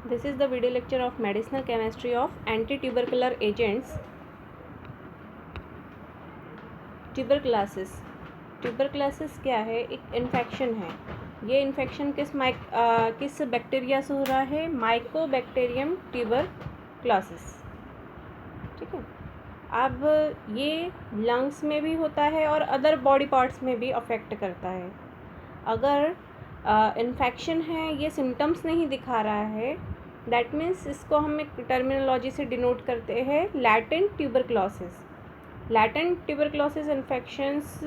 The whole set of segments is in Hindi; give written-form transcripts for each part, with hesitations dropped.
This is the video lecture of medicinal chemistry of anti-tubercular agents. Tuberculosis क्या है? एक इन्फेक्शन है। ये इन्फेक्शन किस बैक्टीरिया से हो रहा है? Mycobacterium tuberculosis. ठीक है। अब ये लंग्स में भी होता है और अदर बॉडी पार्ट्स में भी अफेक्ट करता है। अगर इन्फेक्शन है, ये सिम्टम्स नहीं दिखा रहा है, दैट मीन्स इसको हम एक टर्मिनोलॉजी से डिनोट करते हैं latent tuberculosis. Latent tuberculosis infections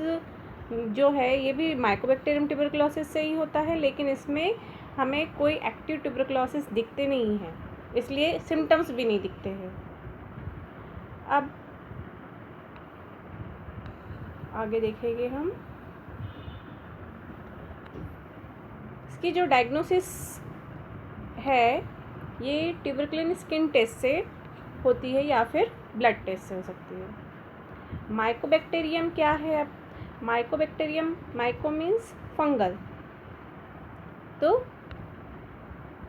जो है ये भी माइकोबैक्टीरियम ट्यूबरक्लोसिस से ही होता है, लेकिन इसमें हमें कोई एक्टिव ट्यूबरक्लोसिस दिखते नहीं हैं, इसलिए सिम्टम्स भी नहीं दिखते हैं। अब आगे देखेंगे हम इसकी जो डायग्नोसिस है, ये ट्यूबरक्लिन स्किन टेस्ट से होती है या फिर ब्लड टेस्ट से हो सकती है। माइकोबैक्टीरियम क्या है? अब माइकोबैक्टीरियम, माइको मीन्स फंगल, तो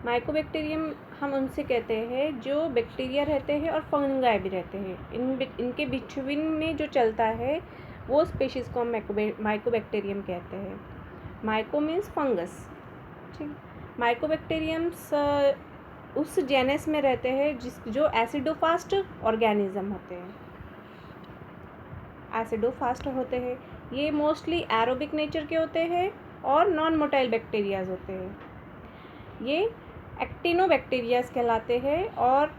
माइकोबैक्टीरियम हम उनसे कहते हैं जो बैक्टीरिया रहते हैं और फंगाई भी रहते हैं। इनके बिटवीन में जो चलता है वो स्पीशीज़ को हम माइकोबैक्टीरियम कहते हैं। Myco means fungus. ठीक। माइकोबैक्टीरियम्स उस जेनस में रहते हैं जो एसिडोफास्ट ऑर्गेनिज्म होते हैं। एसिडोफास्ट होते हैं। ये मोस्टली एरोबिक नेचर के होते हैं और नॉन मोटाइल बैक्टीरियाज होते हैं। ये एक्टिनोबैक्टीरियाज कहलाते हैं और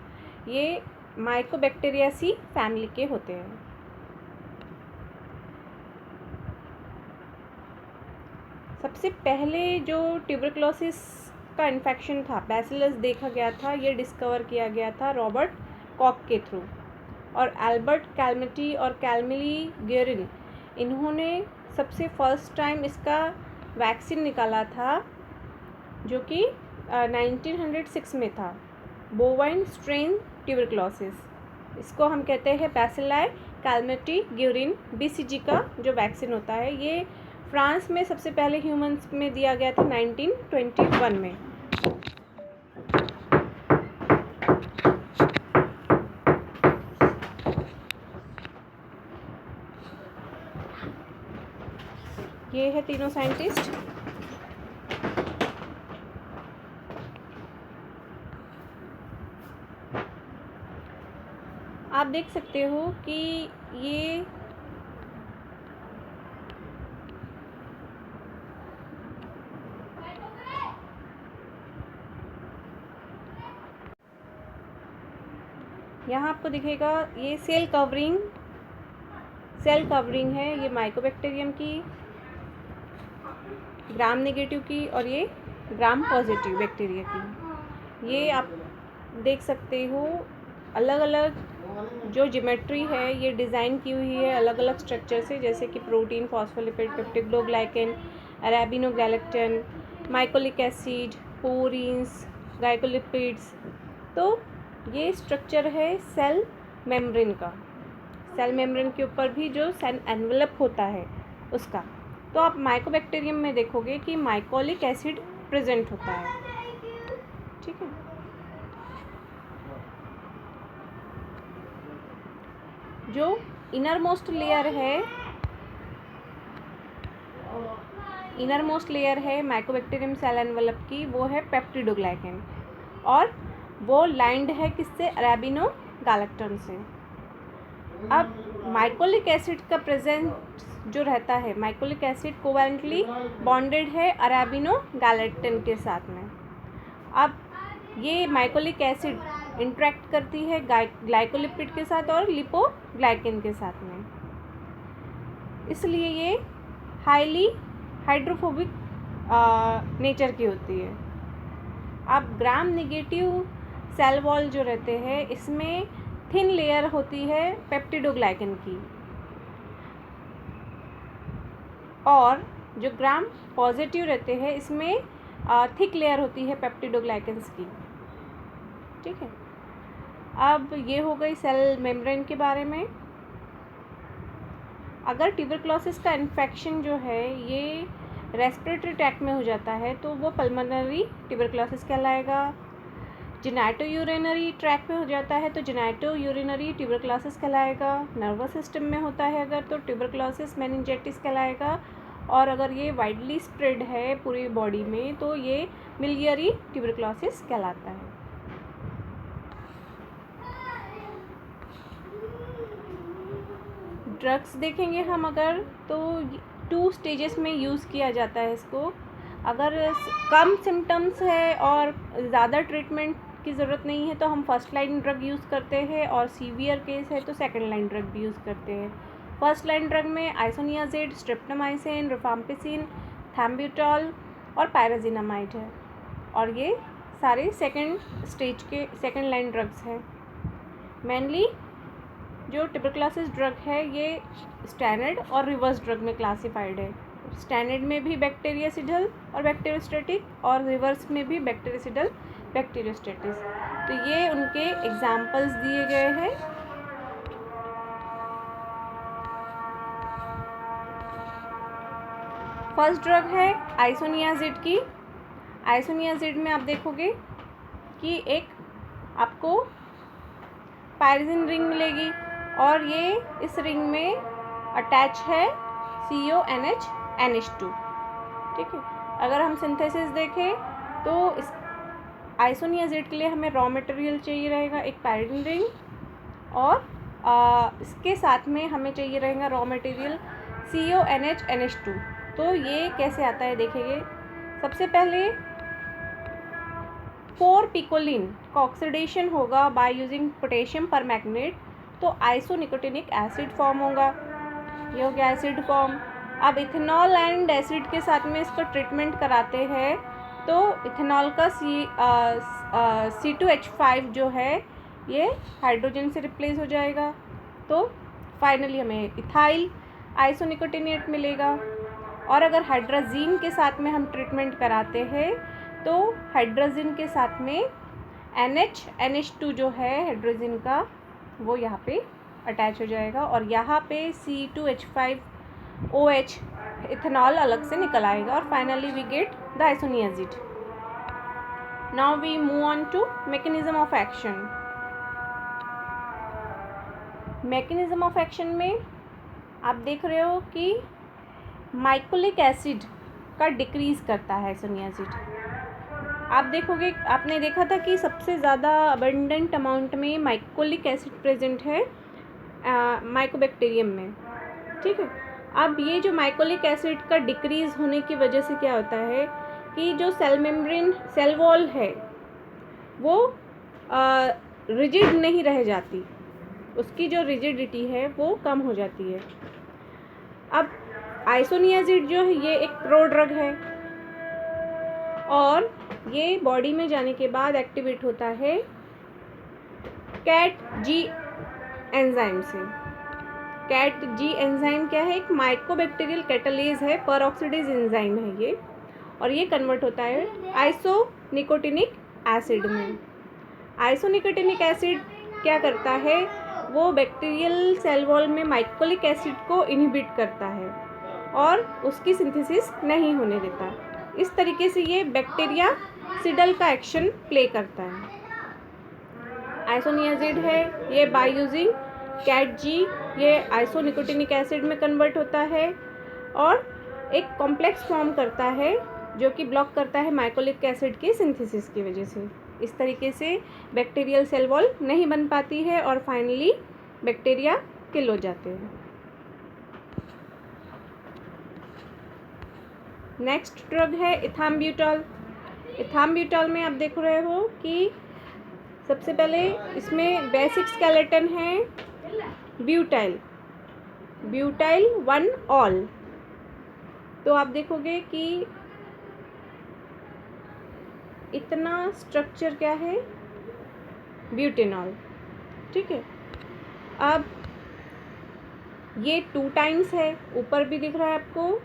ये माइकोबैक्टीरियासी फैमिली के होते हैं। सबसे पहले जो ट्यूबरक्लोसिस का इन्फेक्शन था, बैसिलस देखा गया था, ये डिस्कवर किया गया था रॉबर्ट कॉक के थ्रू, और एल्बर्ट कैलमेटी और कैलमिली गेरिन, इन्होंने सबसे फर्स्ट टाइम इसका वैक्सीन निकाला था जो कि 1906 में था, बोवाइन स्ट्रेन ट्यूबरक्लोसिस। इसको हम कहते हैं बैसिलाई कैलमेटी ग्यूरिन BCG का जो वैक्सीन होता है। ये फ्रांस में सबसे पहले ह्यूमंस में दिया गया था 1921 में। ये है तीनों साइंटिस्ट। आप देख सकते हो कि ये यहाँ आपको दिखेगा, ये सेल कवरिंग है, ये माइकोबैक्टीरियम की, ग्राम नेगेटिव की, और ये ग्राम पॉजिटिव बैक्टीरिया की। ये आप देख सकते हो अलग अलग जो ज्योमेट्री है ये डिज़ाइन की हुई है अलग अलग स्ट्रक्चर से, जैसे कि protein, phospholipid, peptidoglycan, arabinogalactan, mycolic acid, porins, glycolipids. तो ये स्ट्रक्चर है सेल मेम्ब्रेन का। सेल मेम्ब्रेन के ऊपर भी जो सेल एनवेलप होता है उसका। तो आप माइकोबैक्टीरियम में देखोगे कि माइकोलिक एसिड प्रेजेंट होता है। ठीक है। जो इनरमोस्ट लेयर है माइकोबैक्टीरियम सेल एनवेलप की, वो है पेप्टिडोग्लाइकेन, और वो लाइंड है किससे? अरेबिनोगैलेक्टन से। अब माइकोलिक एसिड का प्रेजेंस जो रहता है, माइकोलिक एसिड कोवैलेंटली बॉन्डेड है अरेबिनोगैलेक्टन के साथ में। अब ये माइकोलिक एसिड इंटरेक्ट करती है ग्लाइकोलिपिड के साथ और लिपोग्लाइकेन के साथ में, इसलिए ये हाईली हाइड्रोफोबिक नेचर की होती है। अब ग्राम नेगेटिव सेल वॉल जो रहते हैं, इसमें थिन लेयर होती है पेप्टिडोग्लाइकेन की, और जो ग्राम पॉजिटिव रहते हैं इसमें थिक लेयर होती है पेप्टिडोग्लाइकेन्स की। ठीक है। अब ये हो गई सेल मेम्ब्रेन के बारे में। अगर ट्यूबरक्लोसिस का इन्फेक्शन जो है ये रेस्पिरेटरी ट्रैक्ट में हो जाता है तो वो पल्मोनरी ट्यूबरक्लोसिस कहलाएगा। जेनेटो यूरिनरी ट्रैक में हो जाता है तो जेनेटो यूरिनरी ट्यूबरक्लोसिस कहलाएगा। नर्वस सिस्टम में होता है अगर तो ट्यूबरक्लोसिस मेनिंजाइटिस कहलाएगा। और अगर ये वाइडली स्प्रेड है पूरी बॉडी में तो ये मिलियरी ट्यूबरक्लोसिस कहलाता है। ड्रग्स देखेंगे हम अगर तो 2 स्टेजेस में यूज़ किया जाता है इसको। अगर कम सिम्टम्स है और ज़्यादा ट्रीटमेंट की ज़रूरत नहीं है तो हम फर्स्ट लाइन ड्रग यूज़ करते हैं, और सीवियर केस है तो सेकंड लाइन ड्रग भी यूज़ करते हैं। फर्स्ट लाइन ड्रग में आइसोनियाज़िड, स्ट्रेप्टोमाइसिन, रिफाम्पिसिन, थैम्ब्यूटॉल और पायराज़िनामाइड है, और ये सारे सेकंड लाइन ड्रग्स हैं। मेनली जो ट्यूबरक्लोसिस ड्रग है ये स्टैंडर्ड और रिवर्स ड्रग में क्लासिफाइड है। स्टैंडर्ड में भी बैक्टीरियासिडल और बैक्टीरियोस्टैटिक, और रिवर्स में भी बैक्टीरियासिडल बैक्टीरियोस्टैटिस। तो ये उनके एग्जाम्पल्स दिए गए हैं। फर्स्ट ड्रग है आइसोनियाज़िड की। आइसोनियाज़िड में आप देखोगे कि एक आपको पायरिजिन रिंग मिलेगी, और ये इस रिंग में अटैच है CONH NH2। ठीक है, अगर हम सिंथेसिस देखें तो इस आइसोनियाज़िड के लिए हमें रॉ मटेरियल चाहिए रहेगा एक पायरिजिन रिंग, और इसके साथ में हमें चाहिए रहेगा रॉ मटेरियल CONH NH2। तो ये कैसे आता है देखेंगे। सबसे पहले 4 पिकोलिन का ऑक्सीडेशन होगा बाय यूजिंग पोटेशियम परमैंगनेट, तो आइसोनिकोटिनिक एसिड फॉर्म होगा। ये हो गया एसिड फॉर्म। अब इथेनॉल एंड एसिड के साथ में इसका ट्रीटमेंट कराते हैं तो इथेनॉल का C2H5 जो है ये हाइड्रोजन से रिप्लेस हो जाएगा, तो फाइनली हमें इथाइल आइसोनिकोटिनेट मिलेगा। और अगर हाइड्रोजीन के साथ में हम ट्रीटमेंट कराते हैं तो हाइड्रोजन के साथ में NH2 जो है हाइड्रोजन का वो यहाँ पे अटैच हो जाएगा, और यहाँ पे C2H5OH इथेनॉल अलग से निकल आएगा, और finally we get the isoniazid. Now we move on to mechanism of action. Mechanism of action में आप देख रहे हो कि माइकोलिक एसिड का डिक्रीज़ करता है आइसोनियाज़िड। आप देखोगे, आपने देखा था कि सबसे ज़्यादा अबंडेंट अमाउंट में माइकोलिक एसिड प्रेजेंट है माइकोबैक्टीरियम में। ठीक है, अब ये जो माइकोलिक एसिड का डिक्रीज़ होने की वजह से क्या होता है कि जो सेल वॉल है वो रिजिड नहीं रह जाती, उसकी जो रिजिडिटी है वो कम हो जाती है। अब आइसोनियाज़िड जो है ये एक प्रोड्रग है, और ये बॉडी में जाने के बाद एक्टिवेट होता है CAT-G एंजाइम से। CAT-G एंजाइम क्या है? एक माइकोबैक्टीरियल कैटालेज है, परऑक्सीडेज एंजाइम है ये, और ये कन्वर्ट होता है आइसोनिकोटिनिक एसिड में। आइसोनिकोटिनिक एसिड क्या करता है? वो बैक्टीरियल सेल वॉल में माइकोलिक एसिड को इनहिबिट करता है और उसकी सिंथेसिस नहीं होने देता। इस तरीके से ये बैक्टीरियासिडल का एक्शन प्ले करता है। आइसोनियाज़िड है, ये बाय यूजिंग CAT-G ये आइसोनिकोटिनिक एसिड में कन्वर्ट होता है और एक कॉम्प्लेक्स फॉर्म करता है जो कि ब्लॉक करता है माइकोलिक एसिड की सिंथेसिस की वजह से। इस तरीके से बैक्टीरियल सेल वॉल नहीं बन पाती है और फाइनली बैक्टीरिया किल हो जाते हैं। नेक्स्ट ड्रग है इथाम्ब्यूटॉल। इथाम्ब्यूटॉल में आप देख रहे हो कि सबसे पहले इसमें बेसिक स्केलेटन है ब्यूटाइल 1-ऑल। तो आप देखोगे कि इतना स्ट्रक्चर क्या है, ब्यूटेनॉल। ठीक है, अब ये 2 टाइम्स है, ऊपर भी दिख रहा है आपको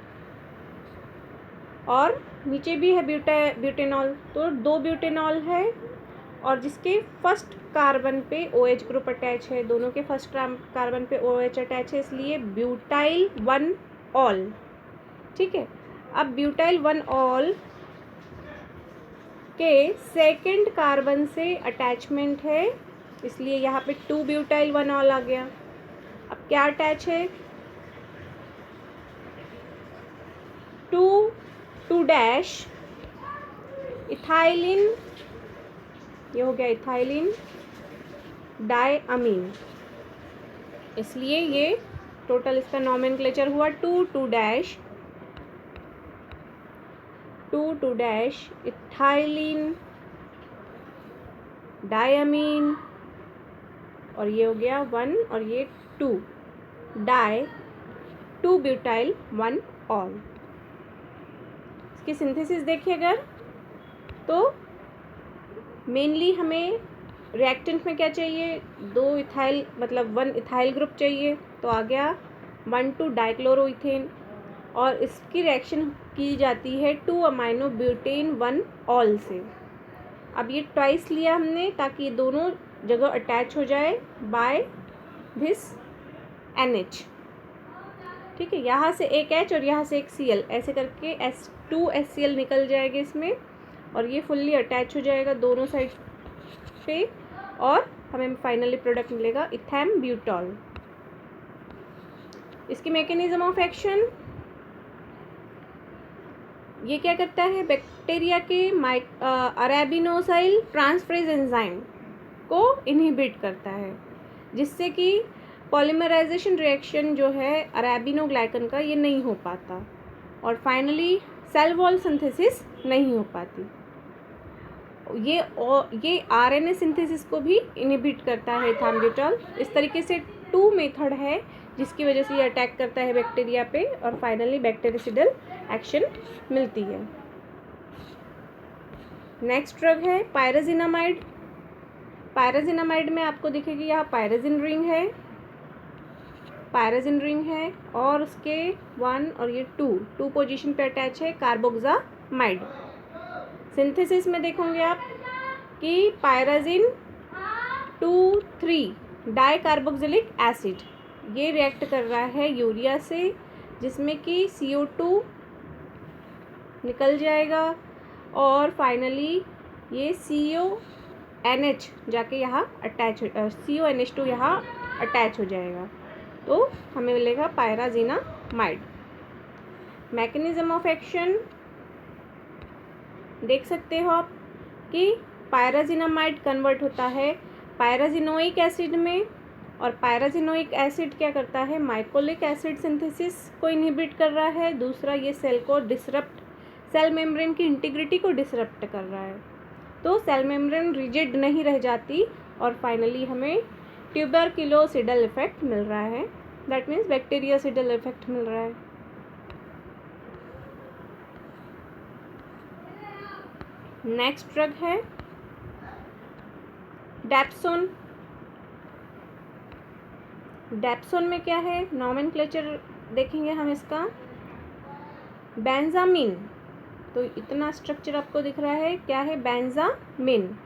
और नीचे भी है ब्यूटेनॉल। तो 2 ब्यूटेनॉल है और जिसके फर्स्ट कार्बन पे OH ग्रुप अटैच है, दोनों के फर्स्ट कार्बन पे OH अटैच है, इसलिए ब्यूटाइल 1-ऑल। ठीक है, अब ब्यूटाइल 1-ऑल के सेकंड कार्बन से अटैचमेंट है, इसलिए यहाँ पे 2 ब्यूटाइल 1 ऑल आ गया। अब क्या अटैच है, 2 डैश इथाइलिन, ये हो गया इथाइलिन डायअमीन, इसलिए ये टोटल इसका नॉमेनक्लेचर हुआ 2 डैश इथाइलिन डायअमीन, और ये हो गया 1 और ये 2 डाई 2 ब्यूटाइल 1 ऑल। इसकी सिंथेसिस देखिए अगर, तो मेनली हमें रिएक्टेंट में क्या चाहिए, 2 इथाइल मतलब 1 इथाइल ग्रुप चाहिए, तो आ गया 1,2 डाइक्लोरोइथेन, और इसकी रिएक्शन की जाती है 2 अमाइनो ब्यूटेन 1 ऑल से। अब ये ट्वाइस लिया हमने ताकि ये दोनों जगह अटैच हो जाए बाय दिस NH, ठीक है। यहाँ से एक H और यहाँ से एक Cl, ऐसे करके H2HCl निकल जाएगा इसमें, और ये फुल्ली अटैच हो जाएगा दोनों साइड पे, और हमें फाइनली प्रोडक्ट मिलेगा इथैम ब्यूटॉल। इसकी मैकेनिज्म ऑफ एक्शन, ये क्या करता है, बैक्टीरिया के अरेबिनोसाइल ट्रांसफरेज एंजाइम को इनहिबिट करता है, जिससे कि पॉलीमराइजेशन रिएक्शन जो है अरेबिनोग्लाइकन का ये नहीं हो पाता, और फाइनली सेल वॉल सिंथेसिस नहीं हो पाती। ये RNA सिंथेसिस को भी इनहिबिट करता है इथाम्ब्यूटॉल। इस तरीके से 2 मेथड है जिसकी वजह से ये अटैक करता है बैक्टीरिया पे, और फाइनली बैक्टीरिसिडल एक्शन मिलती है। नेक्स्ट ड्रग है पायराजिनामाइड। पायराजिनामाइड में आपको दिखेगी यहाँ पायराजिन रिंग है, और उसके 1 और ये 2 पोजीशन पे अटैच है कार्बोक्सामाइड। सिंथेसिस में देखोगे आप कि पायराजिन 2,3 डाई कार्बोक्सिलिक एसिड, ये रिएक्ट कर रहा है यूरिया से, जिसमें कि CO2 निकल जाएगा, और फाइनली ये CONH जाके यहाँ अटैच, CONH2 यहाँ अटैच हो जाएगा, तो हमें मिलेगा पायराजिनामाइड। मैकेनिज्म ऑफ एक्शन देख सकते हो आप कि पायराजिनामाइड कन्वर्ट होता है पायराजिनोइक एसिड में, और पायराजिनोइक एसिड क्या करता है, माइकोलिक एसिड सिंथेसिस को इनहिबिट कर रहा है। दूसरा, ये सेल मेम्ब्रेन की इंटीग्रिटी को डिसरप्ट कर रहा है, तो सेल मेम्ब्रेन रिजिड नहीं रह जाती, और फाइनली हमें ट्यूबरक्लोसिडल इफेक्ट मिल रहा है, दैट मीन्स बैक्टीरियासिडल इफेक्ट मिल रहा है। नेक्स्ट ड्रग है डैप्सोन। डैप्सोन में क्या है, नॉमेनक्लेचर देखेंगे हम इसका, बेंजामीन, तो इतना स्ट्रक्चर आपको दिख रहा है, क्या है, बेंजामीन,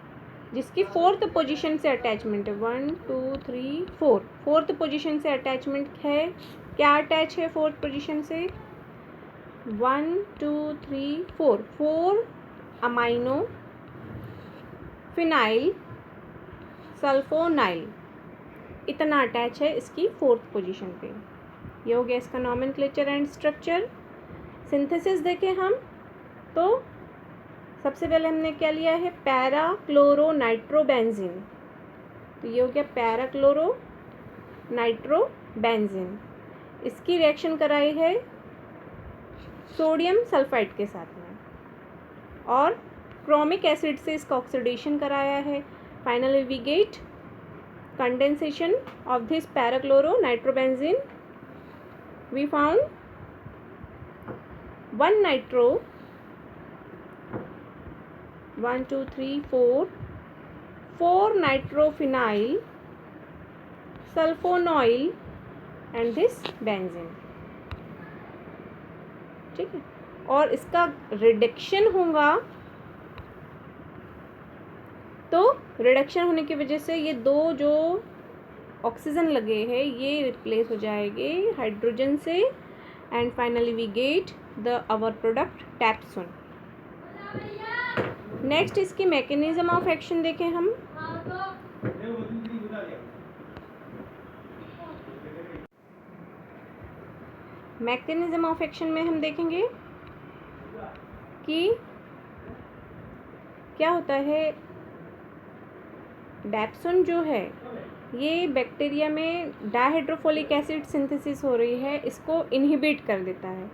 जिसकी 4th पोजीशन से अटैचमेंट है, 1 2 3 4, 4th पोजीशन से अटैचमेंट है। क्या अटैच है 4th पोजीशन से, 1 2 3 4 अमाइनो फिनाइल सल्फोनाइल, इतना अटैच है इसकी 4th पोजीशन पे। ये हो गया इसका नॉमेनक्लेचर एंड स्ट्रक्चर। सिंथेसिस देखें हम, तो सबसे पहले हमने क्या लिया है, पैरा क्लोरो नाइट्रोबेंजीन, तो ये हो गया पैरा क्लोरो नाइट्रोबेंजीन। इसकी रिएक्शन कराई है सोडियम सल्फाइड के साथ में, और क्रोमिक एसिड से इसका ऑक्सीडेशन कराया है। Finally we get condensation of this parachloronitrobenzene. We found 1 nitro 1 2 3 4 nitrophenyl sulfonoil and this benzene, ठीक है। और इसका रिडक्शन होगा, तो रिडक्शन होने की वजह से ये 2 जो ऑक्सीजन लगे हैं ये रिप्लेस हो जाएंगे हाइड्रोजन से, and finally we get our product dapsone. Next इसकी मैकेनिज्म ऑफ एक्शन देखें हम। मैकेनिज्म ऑफ एक्शन में हम देखेंगे कि क्या होता है। डैप्सोन जो है ये बैक्टीरिया में डायहाइड्रोफोलिक एसिड सिंथेसिस हो रही है, इसको इनहिबिट कर देता है।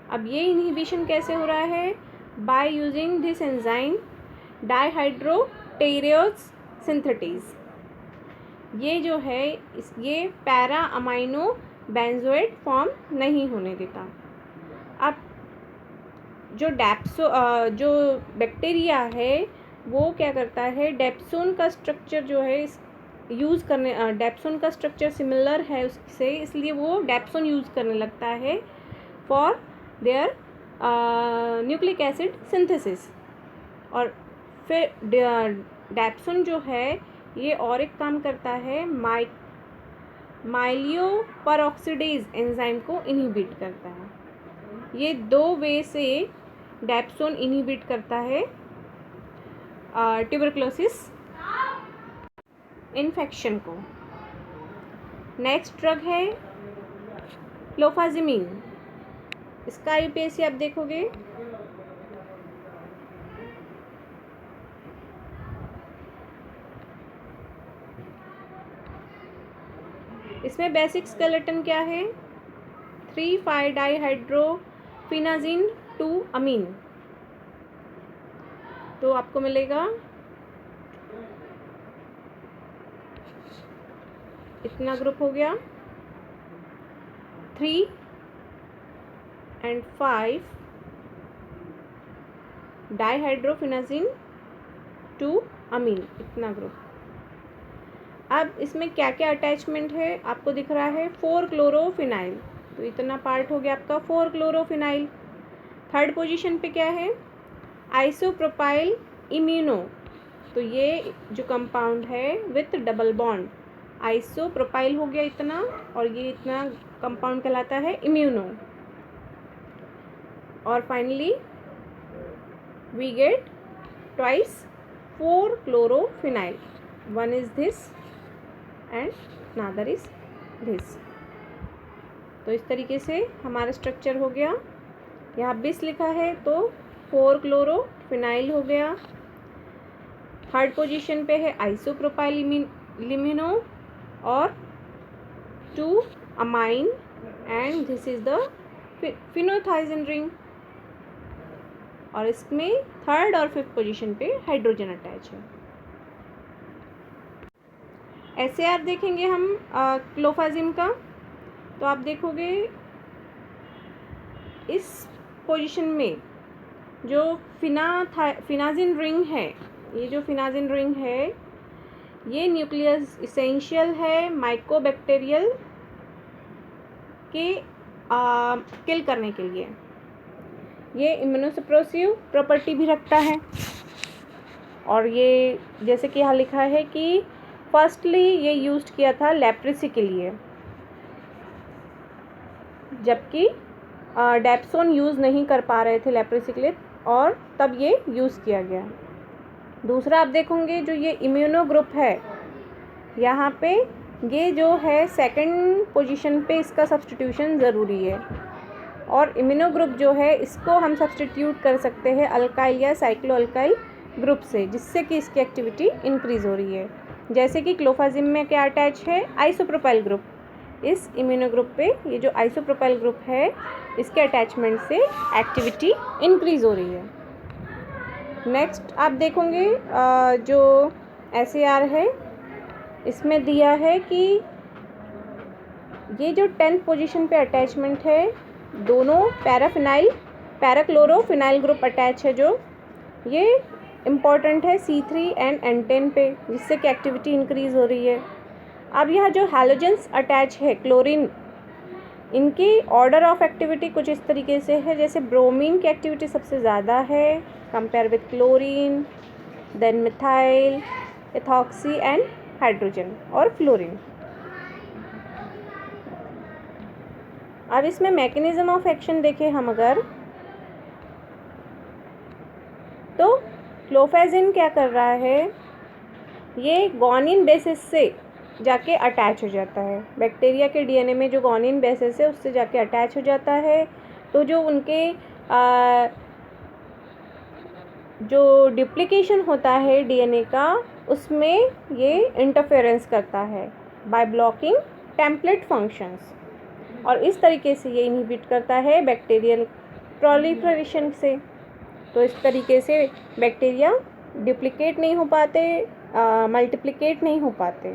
अब ये इनहिबिशन कैसे हो रहा है? By using this enzyme dihydropteroate synthetase. ये जो है ये पैरा अमाइनो बेंजोएट फॉर्म नहीं होने देता। अब जो बैक्टीरिया है वो क्या करता है, डेप्सोन का स्ट्रक्चर जो है यूज़ करने, डेप्सोन का स्ट्रक्चर सिमिलर है उससे, इसलिए वो डेप्सोन यूज़ करने लगता है for their nucleic acid synthesis. और फिर डेप्सोन जो है ये और एक काम करता है, माइलियो परऑक्सीडेज एंजाइम को इनहिबिट करता है। ये दो वे से डेप्सोन इनहिबिट करता है ट्यूबरकुलोसिस इन्फेक्शन को। नेक्स्ट ड्रग है क्लोफाजिमीन। इसका यूपीएससी आप देखोगे इसमें बेसिक स्केलेटन क्या है, 3,5-डाइहाइड्रोफिनाजिन 2 अमीन। तो आपको मिलेगा इतना ग्रुप हो गया 3 and 5 डाइहाइड्रोफिनाजिन 2 अमीन, इतना ग्रुप। अब इसमें क्या क्या अटैचमेंट है आपको दिख रहा है, 4 क्लोरोफिनाइल। तो इतना पार्ट हो गया आपका 4 क्लोरोफिनाइल। थर्ड पोजीशन पे क्या है, आइसोप्रोपाइल इम्यूनो। तो ये जो कंपाउंड है विथ डबल बॉन्ड, आइसोप्रोपाइल हो गया इतना, और ये इतना कंपाउंड कहलाता है इम्यूनो। और finally we get twice 4 chlorophenyl, one is this and another is this. तो इस तरीके से हमारा स्ट्रक्चर हो गया। यहाँ बिस लिखा है तो 4 क्लोरोफिनाइल हो गया। थर्ड पोजीशन पे है आइसोप्रोपाइल इम्यूनो और 2 amine, and this is the phenothiazine ring. और इसमें थर्ड और फिफ्थ पोजीशन पे हाइड्रोजन अटैच है। ऐसे आप देखेंगे हम क्लोफाजिम का, तो आप देखोगे इस पोजीशन में जो फिनाजिन रिंग है, ये जो फिनाजिन रिंग है ये न्यूक्लियस इसेंशियल है माइकोबैक्टीरियल के किल करने के लिए। ये इम्यूनोसप्रेसिव प्रॉपर्टी भी रखता है। और ये जैसे कि यहाँ लिखा है कि फर्स्टली ये यूज़ किया था लेप्रेसी के लिए, जबकि डेप्सोन यूज़ नहीं कर पा रहे थे लेप्रेसी के लिए, और तब ये यूज़ किया गया। दूसरा आप देखोगे जो ये इम्यूनो ग्रुप है, यहाँ पे ये जो है सेकंड पोजीशन पे इसका सब्स्टिट्यूशन ज़रूरी है। और इम्यूनो ग्रुप जो है इसको हम सब्स्टिट्यूट कर सकते हैं अल्काइल या साइक्लो अल्काइल ग्रुप से, जिससे कि इसकी एक्टिविटी इंक्रीज़ हो रही है। जैसे कि क्लोफाजिम में क्या अटैच है, आइसोप्रोपाइल ग्रुप। इस इम्यूनो ग्रुप पे ये जो आइसोप्रोपाइल ग्रुप है इसके अटैचमेंट से एक्टिविटी इंक्रीज़ हो रही है। नेक्स्ट आप देखोगे जो SAR है इसमें दिया है कि ये जो 10th पोजीशन पे अटैचमेंट है, दोनों पैराक्लोरोफिनाइल ग्रुप अटैच है, जो ये इम्पॉर्टेंट है C3 एंड N10 पे, जिससे कि एक्टिविटी इंक्रीज़ हो रही है। अब यह जो हैलोजेंस अटैच है क्लोरीन, इनकी ऑर्डर ऑफ एक्टिविटी कुछ इस तरीके से है, जैसे ब्रोमीन की एक्टिविटी सबसे ज़्यादा है compare with chlorine, then methyl, ethoxy and hydrogen और फ्लोरीन। अब इसमें मैकेनिज्म ऑफ एक्शन देखें हम अगर, तो क्लोफेजिन क्या कर रहा है, ये गॉनिन बेसिस से जाके अटैच हो जाता है। बैक्टीरिया के डीएनए में जो गॉनिन बेसिस है उससे जाके अटैच हो जाता है। तो जो उनके जो डुप्लीकेशन होता है डीएनए का, उसमें ये इंटरफेरेंस करता है बाय ब्लॉकिंग टेम्पलेट फंक्शंस, और इस तरीके से ये इनहिबिट करता है बैक्टीरियल प्रोलिफरेशन से। तो इस तरीके से बैक्टीरिया डुप्लीकेट नहीं हो पाते, मल्टीप्लिकेट नहीं हो पाते।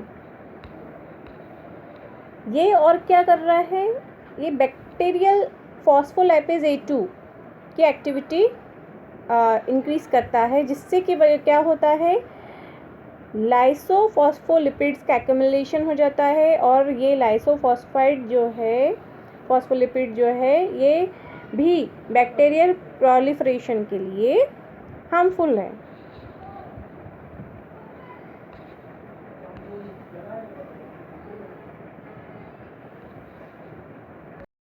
ये और क्या कर रहा है, ये बैक्टीरियल फॉस्फोलिपेज A2 की एक्टिविटी इंक्रीज़ करता है, जिससे कि क्या होता है, लाइसोफॉस्फोलिपिड्स का एक्युमुलेशन हो जाता है। और ये लाइसोफॉस्फाइड जो है, फॉस्फोलिपिड जो है, ये भी बैक्टीरियल प्रोलिफरेशन के लिए हार्मफुल है।